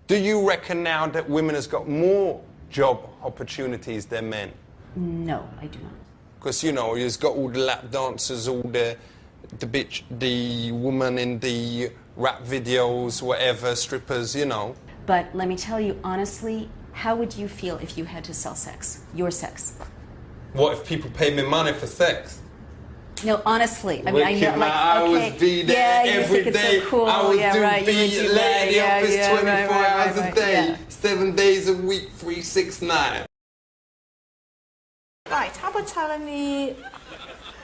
Do you reckon now that women has got more job opportunities than men? No, I do not. Because, you know, you've got all the lap dancers, all the woman in the rap videos, whatever, strippers, you know. But let me tell you honestly, how would you feel if you had to sell sex? Your sex? What if people pay me money for sex? No, honestly. I mean, Wicked, I know, like, I okay, would be there every day. So cool. I would yeah, do right, be late in the office 24 hours a day, yeah. 7 days a week, 369. Right, how about telling me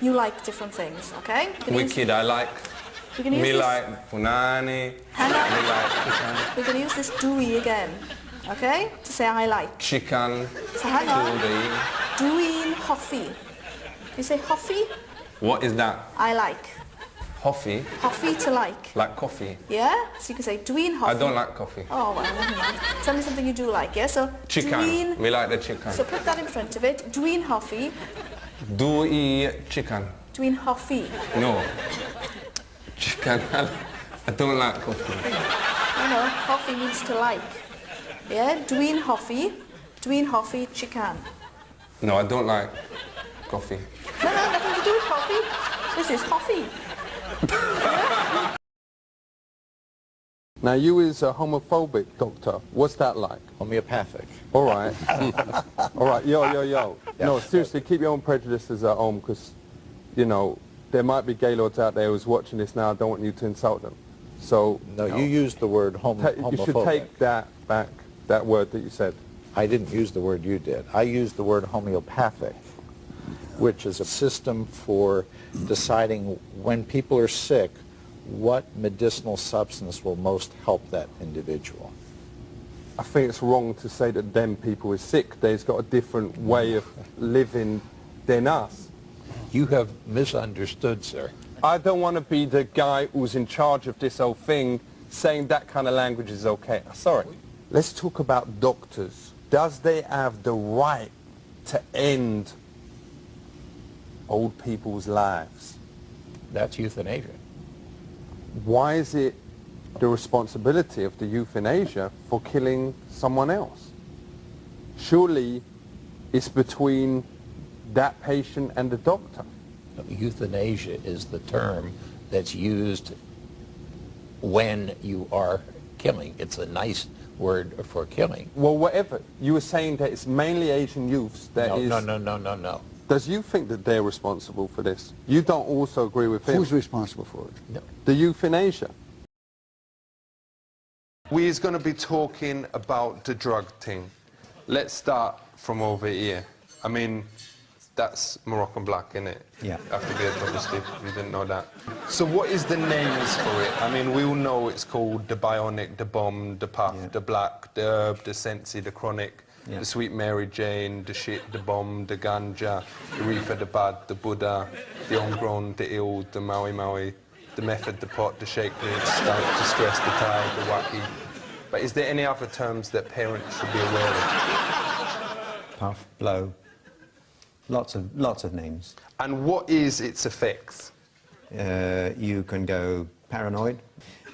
you like different things, okay? Wicked, I like. Me like punani. Hang on. Me like We're going to use this dewey again, okay? To say I like. chicken. So hang on. Chicken. Deween hoffi. You say hoffi? What is that? I like. Coffee? Hoffi to like. Like coffee? Yeah? So you can say deween hoffi. I don't like coffee. Oh, well, never mind. Tell me something you do like, yeah? So Chicken. deween... We like the chicken. So put that in front of it. Deween hoffi. Do eat chicken? Deween hoffi. No. Chicken. I don't like coffee. No, hoffi means to like. Yeah? Deween hoffi. Deween hoffi chicken. No, I don't like coffee. No, nothing to do with coffee. This is hoffi. Now, you is a homophobic doctor. What's that like? Homeopathic. All right. All right, yo. Yeah. No, seriously, keep your own prejudices at home, because, you know, there might be gay lords out there who's watching this now. I don't want you to insult them. So... No, you used the word homophobic. You should take that back, that word that you said. I didn't use the word you did. I used the word homeopathic, which is a system for deciding when people are sick, what medicinal substance will most help that individual. I think it's wrong to say that them people is sick. They've got a different way of living than us. You have misunderstood, sir. I don't want to be the guy who's in charge of this whole thing saying that kind of language is okay. Sorry. Let's talk about doctors. Does they have the right to end old people's lives? That's euthanasia. Why is it the responsibility of the euthanasia for killing someone else? Surely it's between that patient and the doctor. Euthanasia is the term that's used when you are killing. It's a nice word for killing. Well, whatever. You were saying that it's mainly Asian youths that is... No. Does you think that they're responsible for this? You don't also agree with him? Who's responsible for it? No. The euthanasia. We're going to be talking about the drug thing. Let's start from over here. I mean, that's Moroccan black, isn't it? Yeah. After being obviously, if you didn't know that. So what is the names for it? I mean, we all know it's called the bionic, the bomb, the puff, the black, the herb, the sensi, the chronic, the sweet Mary Jane, the shit, the bomb, the ganja, the reefer, the bad, the Buddha, the homegrown, the ill, the Maui Maui, the method, the pot, the shake, the stout, the stress, the tide, the wacky. But is there any other terms that parents should be aware of? Puff, blow, lots of names. And what is its effects? You can go paranoid.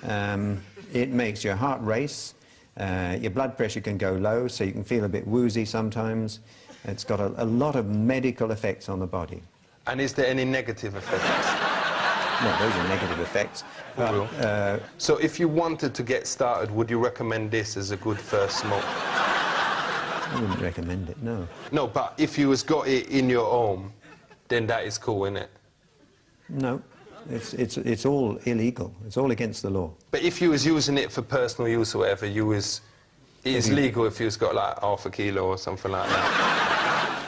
It makes your heart race. Your blood pressure can go low, so you can feel a bit woozy sometimes. It's got a lot of medical effects on the body. And is there any negative effects? Well, those are negative effects. So if you wanted to get started, would you recommend this as a good first smoke? I wouldn't recommend it, no. No, but if you has got it in your home, then that is cool, isn't it? No, it's all illegal. It's all against the law. But if you was using it for personal use or whatever, it is legal if you was got like half a kilo or something like that.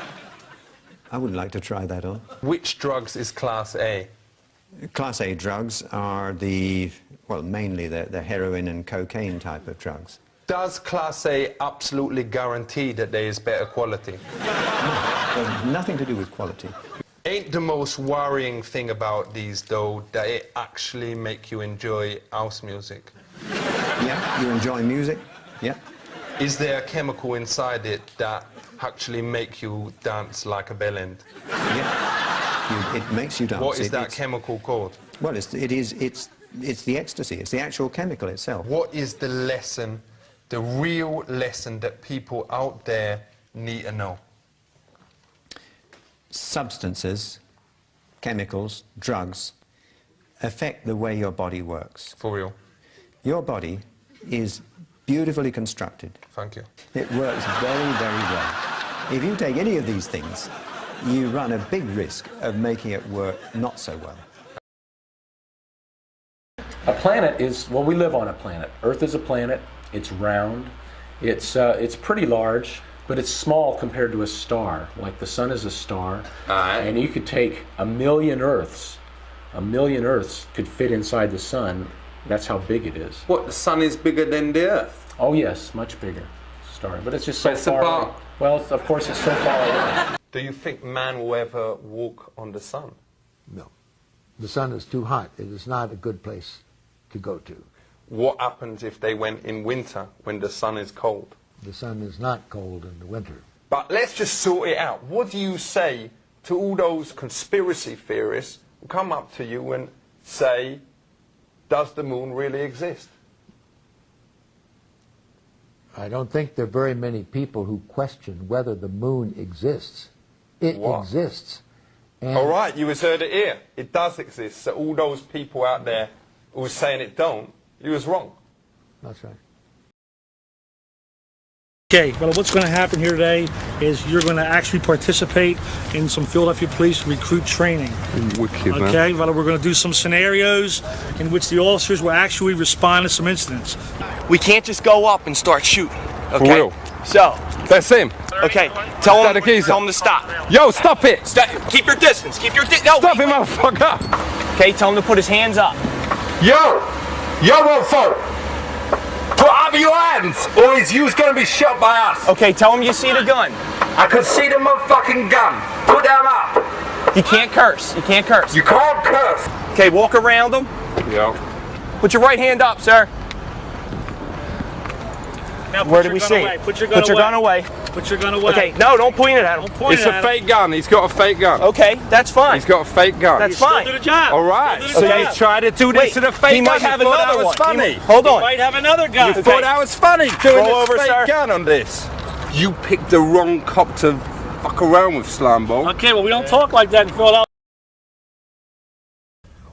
I wouldn't like to try that on. Which drugs is Class A? Class A drugs are mainly the heroin and cocaine type of drugs. Does Class A absolutely guarantee that there is better quality? No, nothing to do with quality. Ain't the most worrying thing about these, though, that it actually make you enjoy house music? Yeah, you enjoy music, yeah. Is there a chemical inside it that actually make you dance like a bellend? Yeah, it makes you dance. What is that chemical called? Well, it's the ecstasy. It's the actual chemical itself. What is the lesson the real lesson that people out there need to know? Substances, chemicals, drugs affect the way your body works. For real? Your body is beautifully constructed. Thank you. It works very, very well. If you take any of these things, you run a big risk of making it work not so well. A planet is, well, we live on a planet. Earth is a planet. It's round. It's pretty large, but it's small compared to a star. Like the sun is a star, and you could take 1,000,000 Earths. 1,000,000 Earths could fit inside the sun. That's how big it is. What, the sun is bigger than the Earth? Oh yes, much bigger. Star, but it's just so But it's far about- away. Well, of course, it's so far away. Do you think man will ever walk on the sun? No. The sun is too hot. It is not a good place to go to. What happens if they went in winter when the sun is cold? The sun is not cold in the winter. But let's just sort it out. What do you say to all those conspiracy theorists who come up to you and say, does the moon really exist? I don't think there are very many people who question whether the moon exists. It What? exists. And All right, you has heard it here. It does exist. So all those people out there who are saying it don't, you was wrong. That's right. Okay, well, what's going to happen here today is you're going to actually participate in some Philadelphia Police recruit training. Wicked, Okay, well, we're going to do some scenarios in which the officers will actually respond to some incidents. We can't just go up and start shooting. Okay? For real? So, That's him. okay, tell Is that him, the geezer? tell him to stop. Yo, stop it! Keep your distance. Keep your no. Stop him, motherfucker! Okay, tell him to put his hands up. Yo! Yo, motherfucker! Put up your hands, or is you going to be shot by us? Okay, tell him you see the gun. I can see the motherfucking gun. Put them up. You can't curse. You can't curse. You can't curse. Okay, walk around him. Yo. Put your right hand up, sir. Now, put Where do your we gun see? away. Put your gun Put your away. gun away. Put your gun away. Okay, no, don't point it at him. Don't point It's it a at fake gun. He's got a fake gun. Okay, that's fine. He's got a fake gun. That's Still fine. do the job. All right. Still do the So job. you tried to do this Wait, to the fake he gun. might have You thought another that was one. funny. Hold You on. might have another gun. You thought that was funny doing Roll this over, fake sir. gun on this. You picked the wrong cop to fuck around with, Slimeball. Okay, well, we don't talk like that in Philadelphia.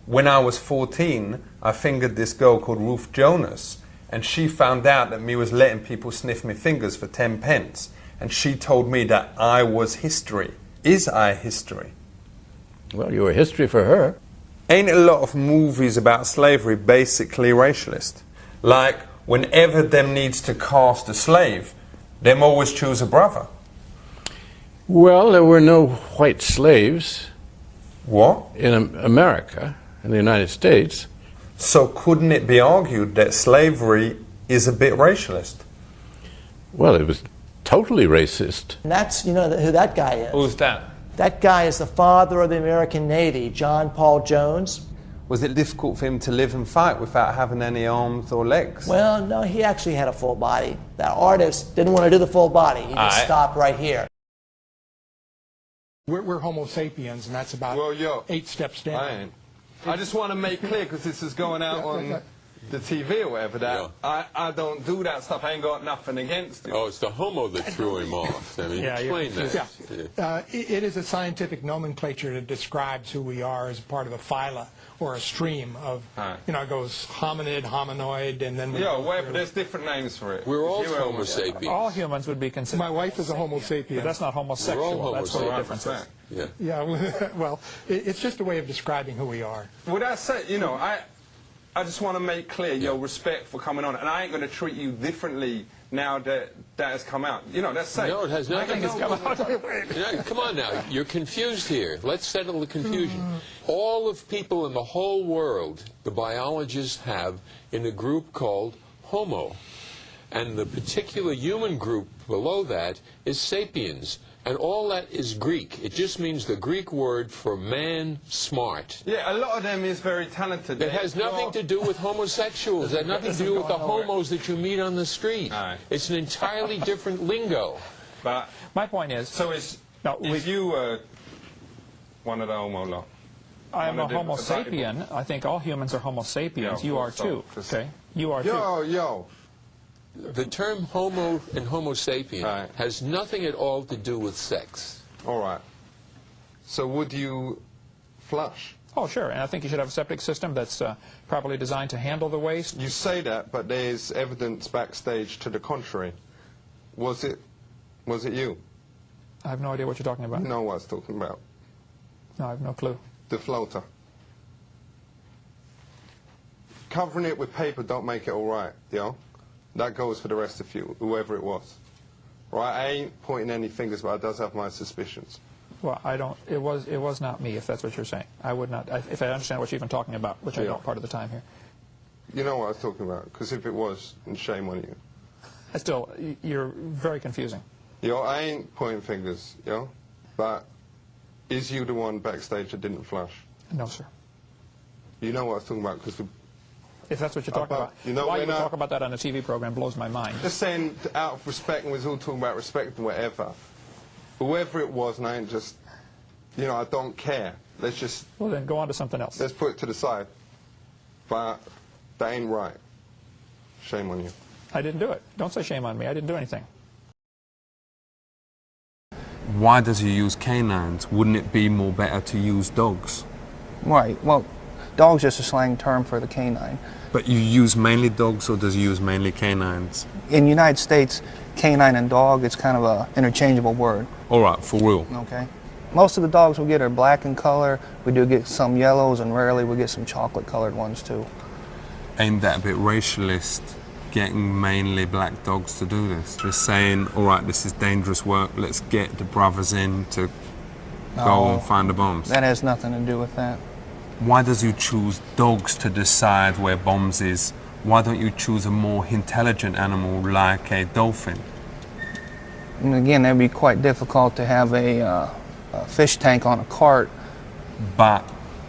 When I was 14, I fingered this girl called Ruth Jonas, and she found out that me was letting people sniff me fingers for 10 pence, and she told me that I was history. Is I history? Well, you were history for her. Ain't a lot of movies about slavery basically racialist? Like, whenever them needs to cast a slave, them always choose a brother. Well, there were no white slaves What? in America, in the United States. So couldn't it be argued that slavery is a bit racialist? Well, it was totally racist. And that's, you know, who that guy is. Who's that? That guy is the father of the American Navy, John Paul Jones. Was it difficult for him to live and fight without having any arms or legs? Well, no, he actually had a full body. That artist didn't want to do the full body. He just stopped right here. We're Homo sapiens, and that's about 8 steps down. I just want to make clear, because this is going out on the TV or whatever, that I don't do that stuff. I ain't got nothing against it. Oh, it's the Homo that threw him off. I mean, explain that. It is a scientific nomenclature that describes who we are as part of a phyla or a stream of, you know, it goes hominid, hominoid, and then... whatever, there's different names for it. We're all Homo sapiens. All humans would be considered... My wife is a Homo sapien. But that's not homosexual. We're all That's what the difference is. Yeah. Yeah, well, it's just a way of describing who we are. Well, that's it, you know, I just want to make clear your respect for coming on, and I ain't going to treat you differently now that that has come out. You know, that's it. No, it has nothing to come out. Come on now, you're confused here. Let's settle the confusion. All of people in the whole world, the biologists have in a group called Homo. And the particular human group below that is sapiens. And all that is Greek. It just means the Greek word for man smart. Yeah, a lot of them is very talented. It has nothing to do with homosexuals. It has nothing to do with the homos that you meet on the street. It's an entirely different lingo. But my point is... So is you one of the homo lot? I am a Homo sapien. I think all humans are Homo sapiens. You are too. Okay? You are too. Yo. The term homo and homo sapien has nothing at all to do with sex. All right. So would you flush? Oh, sure. And I think you should have a septic system that's properly designed to handle the waste. You say that, but there's evidence backstage to the contrary. Was it you? I have no idea what you're talking about. You know what I was talking about. No, I have no clue. The floater. Covering it with paper don't make it all right, yo. That goes for the rest of you, whoever it was. Right? I ain't pointing any fingers, but I does have my suspicions. Well, I don't. It was not me, if that's what you're saying. I would not. If I understand what you're even talking about, which I don't part of the time here. You know what I was talking about, because if it was, then shame on you. Still, you're very confusing. Yo, I ain't pointing fingers, yo. But is you the one backstage that didn't flush? No, sir. You know what I was talking about, because if that's what you're talking about. You know, why you would talk about that on a TV program blows my mind. Just saying, out of respect, and we're all talking about respect and whatever. Whoever it was, and I ain't just, you know, I don't care. Let's just... Well, then go on to something else. Let's put it to the side. But that ain't right. Shame on you. I didn't do it. Don't say shame on me. I didn't do anything. Why does he use canines? Wouldn't it be more better to use dogs? Right. Well, dog's just a slang term for the canine. But you use mainly dogs, or does he use mainly canines? In the United States, canine and dog, it's kind of an interchangeable word. All right, for real. Okay. Most of the dogs we get are black in color. We do get some yellows, and rarely we get some chocolate-colored ones too. Ain't that a bit racialist, getting mainly black dogs to do this? Just saying, all right, this is dangerous work, let's get the brothers in to go and find the bombs. That has nothing to do with that. Why does you choose dogs to decide where bombs is? Why don't you choose a more intelligent animal like a dolphin? And again, that would be quite difficult to have a fish tank on a cart. But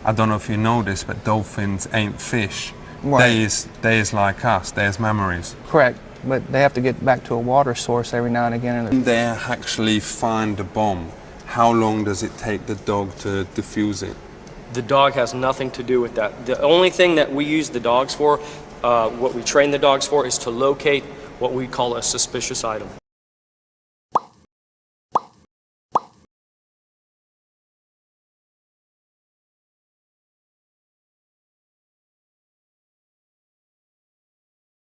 I don't know if you know this, but dolphins ain't fish. Right. They is like us. There's memories. Correct, but they have to get back to a water source every now and again. When they actually find the bomb, how long does it take the dog to defuse it? The dog has nothing to do with that. The only thing that we use the dogs for, what we train the dogs for, is to locate what we call a suspicious item.